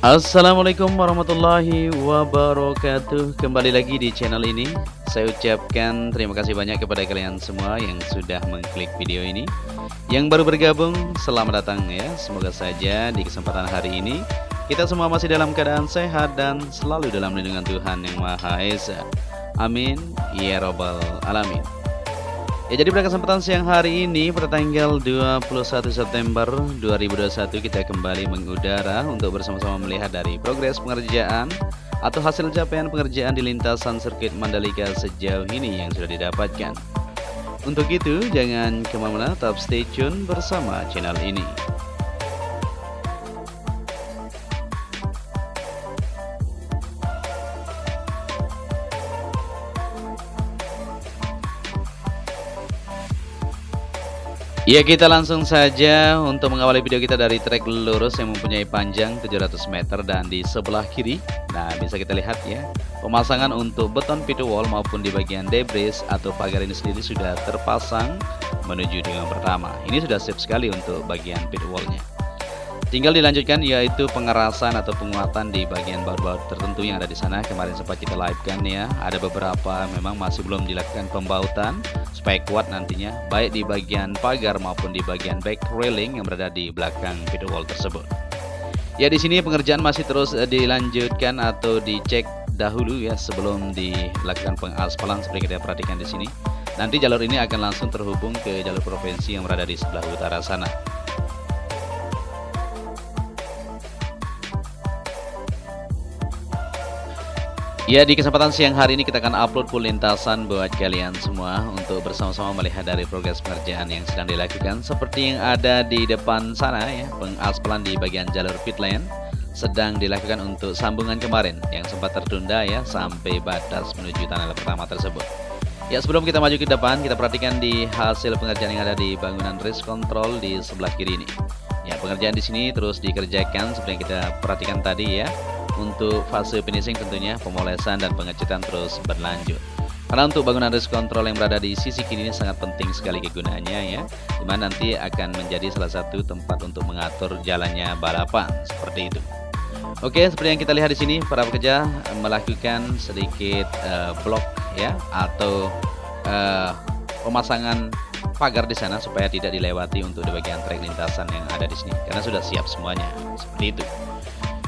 Assalamualaikum warahmatullahi wabarakatuh. Kembali lagi di channel ini. Saya ucapkan terima kasih banyak kepada kalian semua yang sudah mengklik video ini. Yang baru bergabung, selamat datang ya. Semoga saja di kesempatan hari ini kita semua masih dalam keadaan sehat dan selalu dalam lindungan Tuhan Yang Maha Esa. Amin ya robbal alamin. Ya, jadi pada kesempatan siang hari ini pada tanggal 21 September 2021 kita kembali mengudara untuk bersama-sama melihat dari progres pengerjaan atau hasil capaian pengerjaan di lintasan sirkuit Mandalika sejauh ini yang sudah didapatkan. Untuk itu jangan kemana-mana, tetap stay tune bersama channel ini. Ya, kita langsung saja untuk mengawali video kita dari trek lurus yang mempunyai panjang 700 meter dan di sebelah kiri. Nah, bisa kita lihat ya, pemasangan untuk beton pit wall maupun di bagian debris atau pagar ini sendiri sudah terpasang menuju dengan pertama. Ini sudah siap sekali untuk bagian pit wallnya. Tinggal dilanjutkan yaitu pengerasan atau penguatan di bagian baut-baut tertentu yang ada di sana. Kemarin sempat kita live-kan ya. Ada beberapa memang masih belum dilakukan pembautan supaya kuat nantinya, baik di bagian pagar maupun di bagian back railing yang berada di belakang pit wall tersebut. Ya, di sini pengerjaan masih terus dilanjutkan atau dicek dahulu ya sebelum dilakukan pengaspalan seperti kita perhatikan di sini. Nanti jalur ini akan langsung terhubung ke jalur provinsi yang berada di sebelah utara sana. Ya, di kesempatan siang hari ini kita akan upload full lintasan buat kalian semua untuk bersama-sama melihat dari progres pengerjaan yang sedang dilakukan. Seperti yang ada di depan sana ya, pengaspalan di bagian jalur pit lane sedang dilakukan untuk sambungan kemarin yang sempat tertunda ya sampai batas menuju tunnel pertama tersebut. Ya, sebelum kita maju ke depan, kita perhatikan di hasil pengerjaan yang ada di bangunan race control di sebelah kiri ini. Ya, pengerjaan di sini terus dikerjakan seperti yang kita perhatikan tadi ya. Untuk fase finishing tentunya pemolesan dan pengecetan terus berlanjut. Karena untuk bangunan race control yang berada di sisi kiri ini sangat penting sekali kegunaannya ya, dimana nanti akan menjadi salah satu tempat untuk mengatur jalannya balapan seperti itu. Oke, seperti yang kita lihat di sini, para pekerja melakukan sedikit blok ya atau pemasangan pagar di sana supaya tidak dilewati untuk di bagian trek lintasan yang ada di sini karena sudah siap semuanya seperti itu.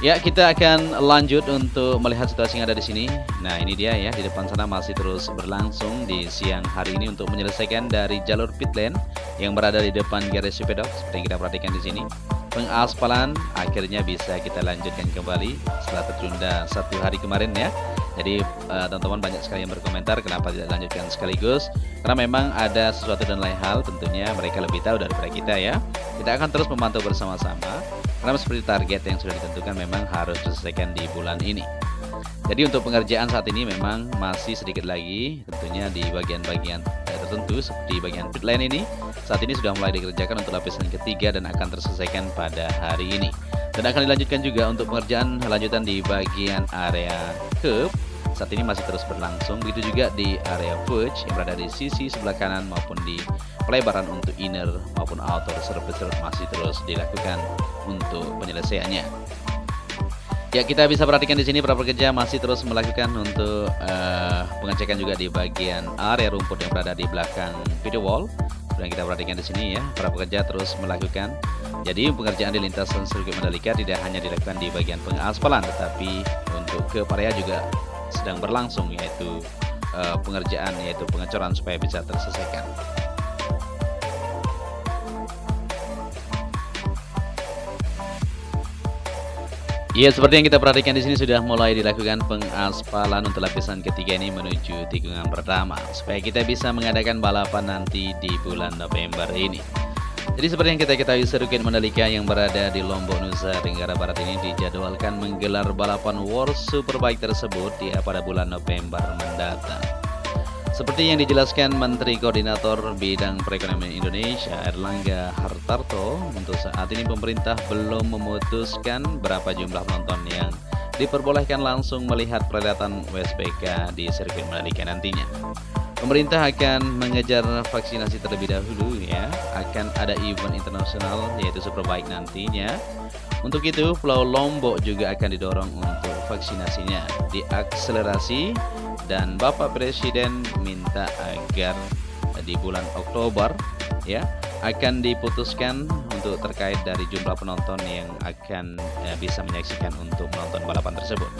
Ya, kita akan lanjut untuk melihat situasi yang ada di sini. Nah, ini dia ya, di depan sana masih terus berlangsung di siang hari ini untuk menyelesaikan dari jalur pit lane yang berada di depan garasi pedok seperti yang kita perhatikan di sini. Pengaspalan akhirnya bisa kita lanjutkan kembali setelah tertunda 1 hari kemarin ya. Jadi teman-teman banyak sekali yang berkomentar kenapa tidak lanjutkan sekaligus, karena memang ada sesuatu dan lain hal tentunya mereka lebih tahu daripada kita ya. Kita akan terus memantau bersama-sama karena seperti target yang sudah ditentukan memang harus diselesaikan di bulan ini. Jadi untuk pengerjaan saat ini memang masih sedikit lagi tentunya di bagian-bagian tertentu seperti bagian pit lane ini. Saat ini sudah mulai dikerjakan untuk lapisan ketiga dan akan terselesaikan pada hari ini. Dan akan dilanjutkan juga untuk pengerjaan lanjutan di bagian area curb. Saat ini masih terus berlangsung. Begitu juga di area verge yang berada di sisi sebelah kanan maupun di pelebaran untuk inner maupun outer surface masih terus dilakukan untuk penyelesaiannya. Ya, kita bisa perhatikan di sini para pekerja masih terus melakukan untuk pengecekan juga di bagian area rumput yang berada di belakang video wall. Dan kita perhatikan di sini ya, para pekerja terus melakukan. Jadi pengerjaan di lintasan sirkuit Mandalika tidak hanya dilakukan di bagian pengaspalan, tetapi untuk ke area juga sedang berlangsung yaitu pengerjaan yaitu pengecoran supaya bisa terselesaikan. Ya, seperti yang kita perhatikan di sini sudah mulai dilakukan pengaspalan untuk lapisan ketiga ini menuju tikungan pertama supaya kita bisa mengadakan balapan nanti di bulan November ini. Jadi seperti yang kita ketahui, sirkuit Mandalika yang berada di Lombok, Nusa Tenggara Barat ini dijadwalkan menggelar balapan World Superbike tersebut pada bulan November mendatang. Seperti yang dijelaskan Menteri Koordinator Bidang Perekonomian Indonesia Erlangga Hartarto, untuk saat ini pemerintah belum memutuskan berapa jumlah penonton yang diperbolehkan langsung melihat perhelatan WSBK di sirkuit Mandalika nantinya. Pemerintah akan mengejar vaksinasi terlebih dahulu ya. Akan ada event internasional yaitu Superbike nantinya Untuk itu, Pulau Lombok juga akan didorong untuk vaksinasinya diakselerasi, dan Bapak Presiden minta agar di bulan Oktober ya akan diputuskan untuk terkait dari jumlah penonton yang akan bisa menyaksikan untuk menonton balapan tersebut.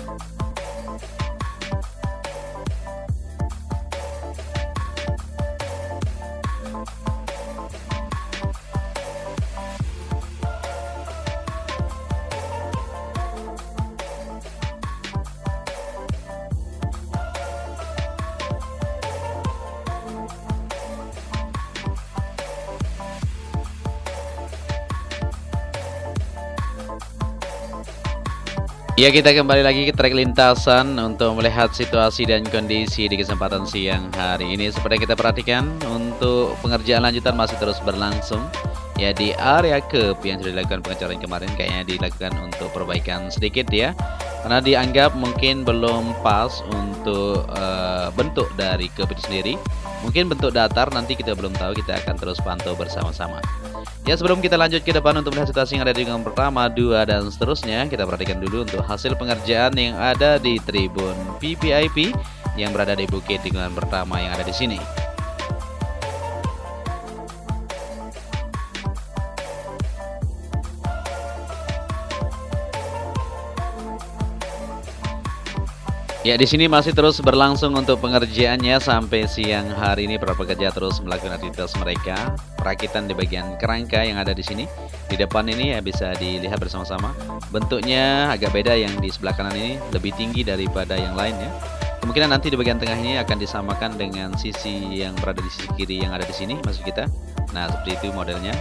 Ya, kita kembali lagi ke trek lintasan untuk melihat situasi dan kondisi di kesempatan siang hari ini. Seperti yang kita perhatikan, untuk pengerjaan lanjutan masih terus berlangsung. Ya, di area curb yang sudah dilakukan pengecoran kemarin kayaknya dilakukan untuk perbaikan sedikit ya. Karena dianggap mungkin belum pas untuk bentuk dari curb itu sendiri. Mungkin bentuk datar nanti kita belum tahu, kita akan terus pantau bersama-sama. Ya, sebelum kita lanjut ke depan untuk melihat situasi yang ada di lingkungan pertama, 2, dan seterusnya, kita perhatikan dulu untuk hasil pengerjaan yang ada di tribun VVIP yang berada di bukit lingkungan pertama yang ada di sini. Ya, di sini masih terus berlangsung untuk pengerjaannya sampai siang hari ini. Para pekerja terus melakukan aktivitas mereka. Perakitan di bagian kerangka yang ada di sini. Di depan ini ya bisa dilihat bersama-sama. Bentuknya agak beda, yang di sebelah kanan ini lebih tinggi daripada yang lainnya. Kemungkinan nanti di bagian tengah ini akan disamakan dengan sisi yang berada di sisi kiri yang ada di sini, maksud kita. Nah, seperti itu modelnya.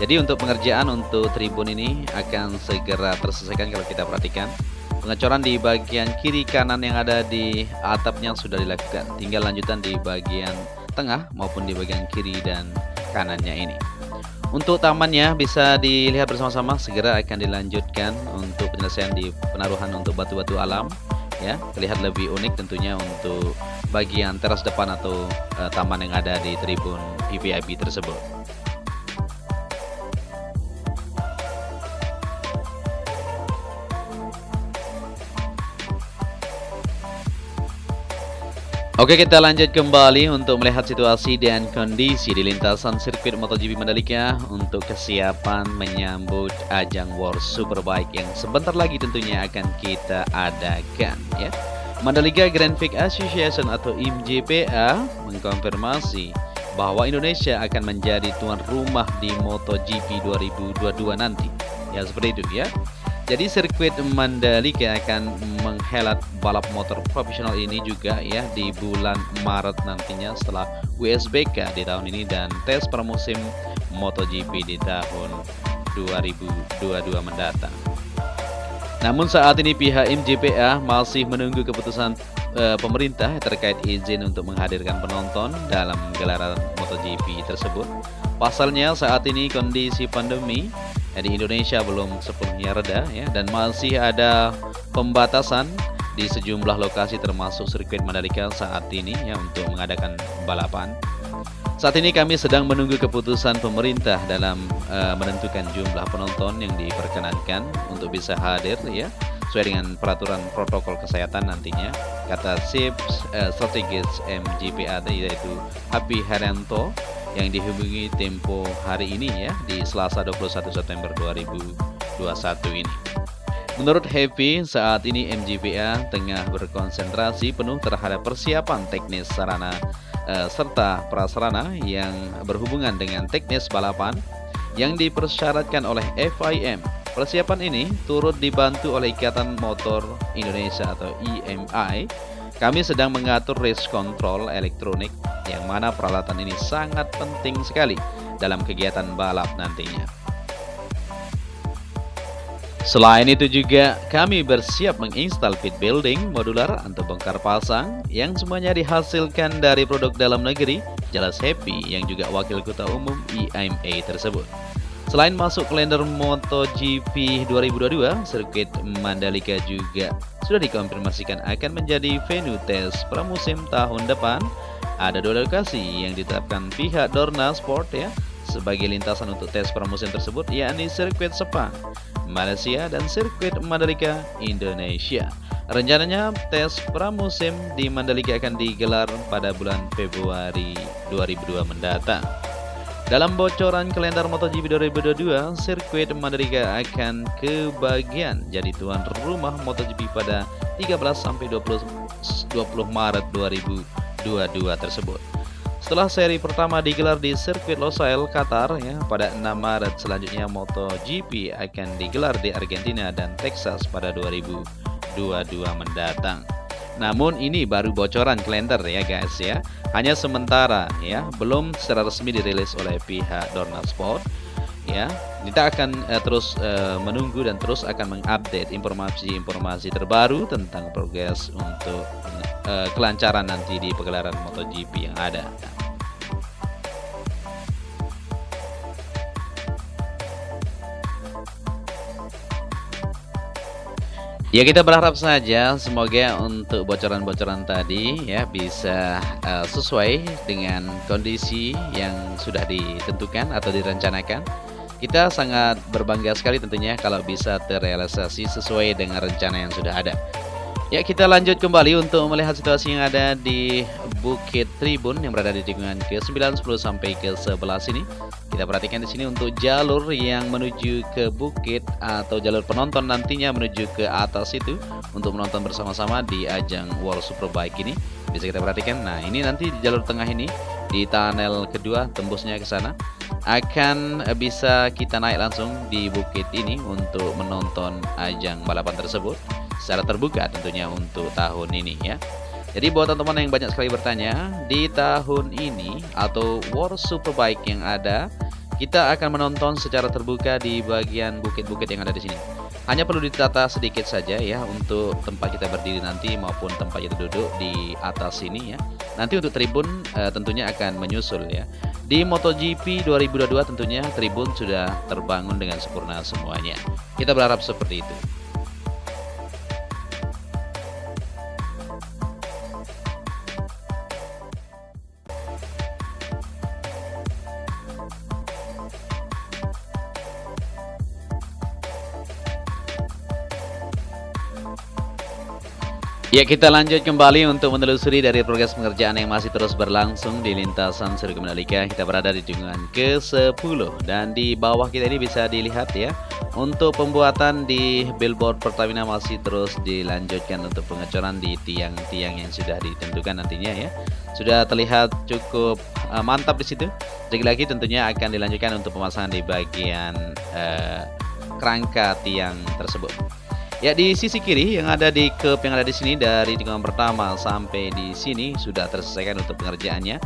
Jadi untuk pengerjaan untuk tribun ini akan segera terselesaikan kalau kita perhatikan. Pengecoran di bagian kiri kanan yang ada di atapnya sudah dilakukan. Tinggal lanjutan di bagian tengah maupun di bagian kiri dan kanannya ini. Untuk tamannya bisa dilihat bersama-sama, segera akan dilanjutkan untuk penyelesaian di penaruhan untuk batu-batu alam. Ya, terlihat lebih unik tentunya untuk bagian teras depan atau taman yang ada di tribun VVIP tersebut. Oke, kita lanjut kembali untuk melihat situasi dan kondisi di lintasan sirkuit MotoGP Mandalika untuk kesiapan menyambut ajang World Superbike yang sebentar lagi tentunya akan kita adakan ya. Mandalika Grand Prix Association atau IMGPA mengkonfirmasi bahwa Indonesia akan menjadi tuan rumah di MotoGP 2022 nanti. Ya, seperti itu ya. Jadi sirkuit Mandalika akan menghelat balap motor profesional ini juga ya di bulan Maret nantinya setelah WSBK di tahun ini dan tes pramusim MotoGP di tahun 2022 mendatang. Namun saat ini pihak MGPA masih menunggu keputusan pemerintah terkait izin untuk menghadirkan penonton dalam gelaran MotoGP tersebut. Pasalnya saat ini kondisi pandemi di Indonesia belum sepenuhnya reda ya, dan masih ada pembatasan di sejumlah lokasi termasuk sirkuit Mandalika saat ini ya untuk mengadakan balapan. Saat ini kami sedang menunggu keputusan pemerintah dalam menentukan jumlah penonton yang diperkenankan untuk bisa hadir ya sesuai dengan peraturan protokol kesehatan nantinya, kata Chief Strategis MGPA yaitu Happy Herianto yang dihubungi Tempo hari ini ya di Selasa 21 September 2021 ini. Menurut Happy, saat ini MGPA tengah berkonsentrasi penuh terhadap persiapan teknis sarana serta prasarana yang berhubungan dengan teknis balapan yang dipersyaratkan oleh FIM. Persiapan ini turut dibantu oleh Ikatan Motor Indonesia atau IMI. Kami sedang mengatur race control elektronik yang mana peralatan ini sangat penting sekali dalam kegiatan balap nantinya. Selain itu juga kami bersiap menginstal pit building modular atau bongkar pasang yang semuanya dihasilkan dari produk dalam negeri, jelas Happy yang juga Wakil Ketua Umum IMA tersebut. Selain masuk kalender MotoGP 2022, sirkuit Mandalika juga sudah dikonfirmasikan akan menjadi venue tes pramusim tahun depan. Ada 2 lokasi yang ditetapkan pihak Dorna Sport ya sebagai lintasan untuk tes pramusim tersebut, yakni sirkuit Sepang Malaysia, dan sirkuit Mandalika, Indonesia. Rencananya tes pramusim di Mandalika akan digelar pada bulan Februari 2002 mendatang. Dalam bocoran kalender MotoGP 2022, sirkuit Mandalika akan kebagian jadi tuan rumah MotoGP pada 13-20 Maret 2022 tersebut. Setelah seri pertama digelar di sirkuit Losail, Qatar ya, pada 6 Maret, selanjutnya MotoGP akan digelar di Argentina dan Texas pada 2022 mendatang. Namun ini baru bocoran kalender ya guys ya, hanya sementara ya, belum secara resmi dirilis oleh pihak Dorna Sport ya. Kita akan terus menunggu dan terus akan mengupdate informasi-informasi terbaru tentang progres untuk kelancaran nanti di pegelaran MotoGP yang ada. Ya, kita berharap saja semoga untuk bocoran-bocoran tadi ya bisa sesuai dengan kondisi yang sudah ditentukan atau direncanakan. Kita sangat berbangga sekali tentunya kalau bisa terrealisasi sesuai dengan rencana yang sudah ada. Ya, kita lanjut kembali untuk melihat situasi yang ada di Bukit Tribun yang berada di tikungan ke-9, 10 sampai ke-11 ini. Kita perhatikan di sini untuk jalur yang menuju ke bukit atau jalur penonton nantinya menuju ke atas itu untuk menonton bersama-sama di ajang World Superbike ini. Bisa kita perhatikan. Nah, ini nanti di jalur tengah ini di tunnel kedua tembusnya ke sana akan bisa kita naik langsung di bukit ini untuk menonton ajang balapan tersebut secara terbuka tentunya untuk tahun ini ya. Jadi buat teman-teman yang banyak sekali bertanya, di tahun ini atau World Superbike yang ada, kita akan menonton secara terbuka di bagian bukit-bukit yang ada di sini. Hanya perlu ditata sedikit saja ya untuk tempat kita berdiri nanti maupun tempat kita duduk di atas sini ya. Nanti untuk tribun tentunya akan menyusul ya. Di MotoGP 2022 tentunya tribun sudah terbangun dengan sempurna semuanya. Kita berharap seperti itu. Ya, kita lanjut kembali untuk menelusuri dari progres pengerjaan yang masih terus berlangsung di lintasan sirkuit Mandalika. Kita berada di tikungan ke-10 dan di bawah kita ini bisa dilihat ya, untuk pembuatan di billboard Pertamina masih terus dilanjutkan untuk pengecoran di tiang-tiang yang sudah ditentukan nantinya ya. Sudah terlihat cukup mantap di situ. Lagi-lagi tentunya akan dilanjutkan untuk pemasangan di bagian kerangka tiang tersebut. Ya, di sisi kiri yang ada di curb yang ada di sini dari tikungan pertama sampai di sini sudah terselesaikan untuk pengerjaannya.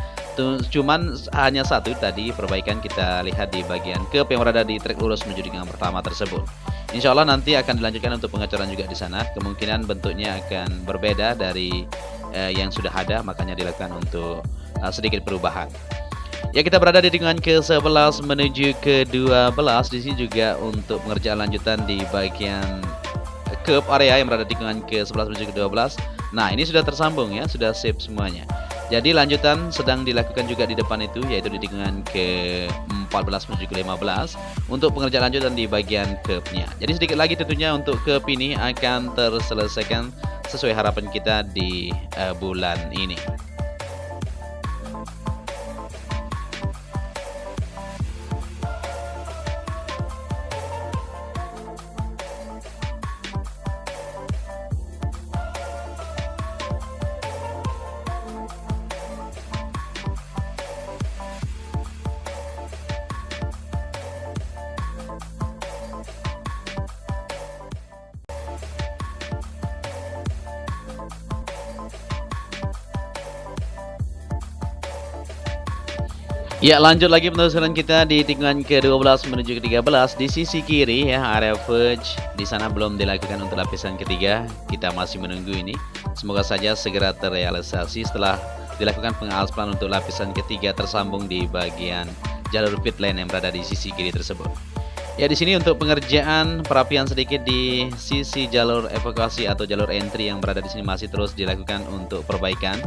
Cuman hanya satu tadi perbaikan kita lihat di bagian curb yang berada di trek lurus menuju tikungan pertama tersebut. Insya Allah nanti akan dilanjutkan untuk pengecoran juga di sana. Kemungkinan bentuknya akan berbeda dari yang sudah ada, makanya dilakukan untuk sedikit perubahan. Ya, kita berada di tikungan ke-11 menuju ke-12. Di sini juga untuk pengerjaan lanjutan di bagian curb area yang berada di tikungan ke-11 menuju ke-12. Nah, ini sudah tersambung ya, sudah sip semuanya. Jadi lanjutan sedang dilakukan juga di depan itu, yaitu di tikungan ke-14 menuju ke-15 untuk pengerjaan lanjutan di bagian curbnya. Jadi sedikit lagi tentunya untuk curb ini akan terselesaikan sesuai harapan kita di bulan ini. Ya, lanjut lagi penelusuran kita di tikungan ke-12 menuju ke-13 di sisi kiri ya, area verge. Di sana belum dilakukan untuk lapisan ketiga. Kita masih menunggu ini. Semoga saja segera terrealisasi setelah dilakukan pengaspalan untuk lapisan ketiga tersambung di bagian jalur pit lane yang berada di sisi kiri tersebut. Ya, di sini untuk pengerjaan perapian sedikit di sisi jalur evakuasi atau jalur entry yang berada di sini masih terus dilakukan untuk perbaikan.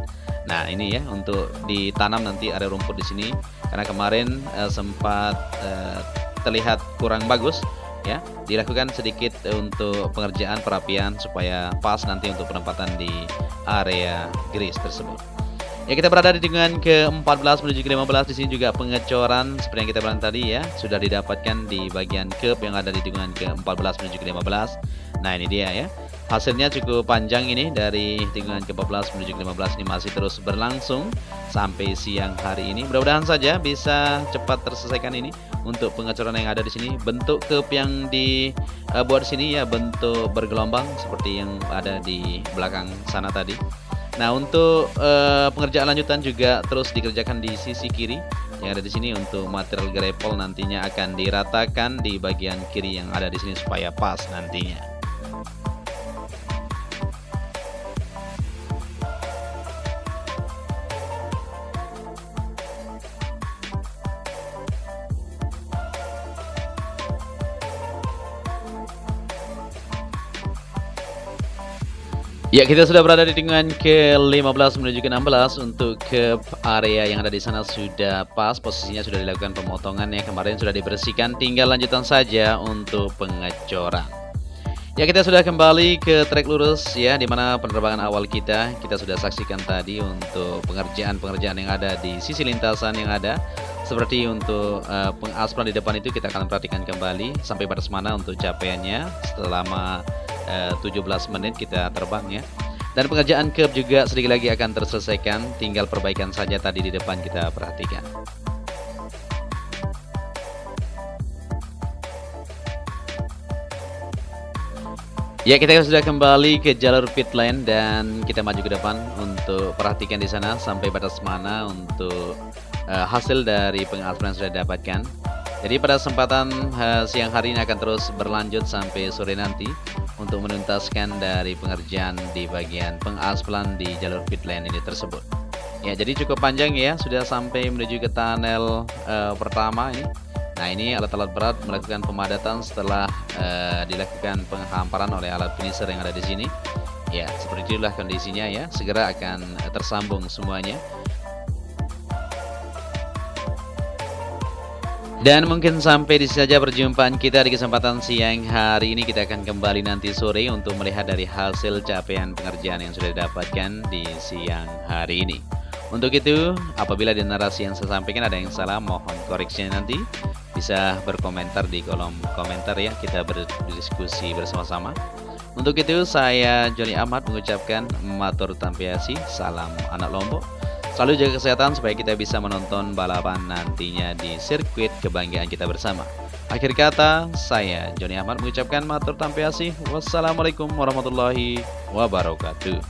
Nah, ini ya untuk ditanam nanti area rumput di sini karena kemarin sempat terlihat kurang bagus ya, dilakukan sedikit untuk pengerjaan perapian supaya pas nanti untuk penempatan di area grease tersebut. Ya, kita berada di tikungan ke-14 menuju ke-15. Di sini juga pengecoran seperti yang kita bilang tadi ya, sudah didapatkan di bagian curb yang ada di tikungan ke-14 menuju ke-15. Nah, ini dia ya. Hasilnya cukup panjang ini dari tikungan ke-14 menuju ke-15 ini masih terus berlangsung sampai siang hari ini. Mudah-mudahan saja bisa cepat terselesaikan ini untuk pengecoran yang ada di sini. Bentuk curb yang dibuat di sini ya bentuk bergelombang seperti yang ada di belakang sana tadi. Nah, untuk pengerjaan lanjutan juga terus dikerjakan di sisi kiri yang ada di sini untuk material gravel nantinya akan diratakan di bagian kiri yang ada di sini supaya pas nantinya. Ya, kita sudah berada di tikungan ke-15 menuju ke-16. Untuk ke area yang ada di sana sudah pas, posisinya sudah dilakukan pemotongan ya, kemarin sudah dibersihkan, tinggal lanjutan saja untuk pengecoran. Ya, kita sudah kembali ke trek lurus ya, dimana penerbangan awal kita sudah saksikan tadi untuk pengerjaan yang ada di sisi lintasan yang ada. Seperti untuk pengaspalan di depan itu kita akan perhatikan kembali sampai batas mana untuk capaiannya selama 17 menit kita terbang ya. Dan pengerjaan curb juga sedikit lagi akan terselesaikan, tinggal perbaikan saja tadi di depan kita perhatikan. Ya, kita sudah kembali ke jalur pit lane dan kita maju ke depan untuk perhatikan di sana sampai batas mana untuk hasil dari pengaspalan yang sudah didapatkan. Jadi pada kesempatan siang hari ini akan terus berlanjut sampai sore nanti untuk menuntaskan dari pengerjaan di bagian pengaspalan di jalur pit lane ini tersebut. Ya, jadi cukup panjang ya, sudah sampai menuju ke tunnel pertama ini. Nah, ini alat-alat berat melakukan pemadatan setelah dilakukan penghamparan oleh alat finisher yang ada di sini. Ya, seperti itulah kondisinya ya, segera akan tersambung semuanya. Dan mungkin sampai di sini saja perjumpaan kita di kesempatan siang hari ini. Kita akan kembali nanti sore untuk melihat dari hasil capaian pengerjaan yang sudah didapatkan di siang hari ini. Untuk itu, apabila di narasi yang saya sampaikan ada yang salah, mohon koreksinya nanti. Bisa berkomentar di kolom komentar ya, kita berdiskusi bersama-sama. Untuk itu, saya Joni Ahmad mengucapkan matur tampiasi, salam anak Lombok. Selalu jaga kesehatan supaya kita bisa menonton balapan nantinya di sirkuit kebanggaan kita bersama. Akhir kata, saya Joni Ahmad mengucapkan matur tampiasi. Wassalamualaikum warahmatullahi wabarakatuh.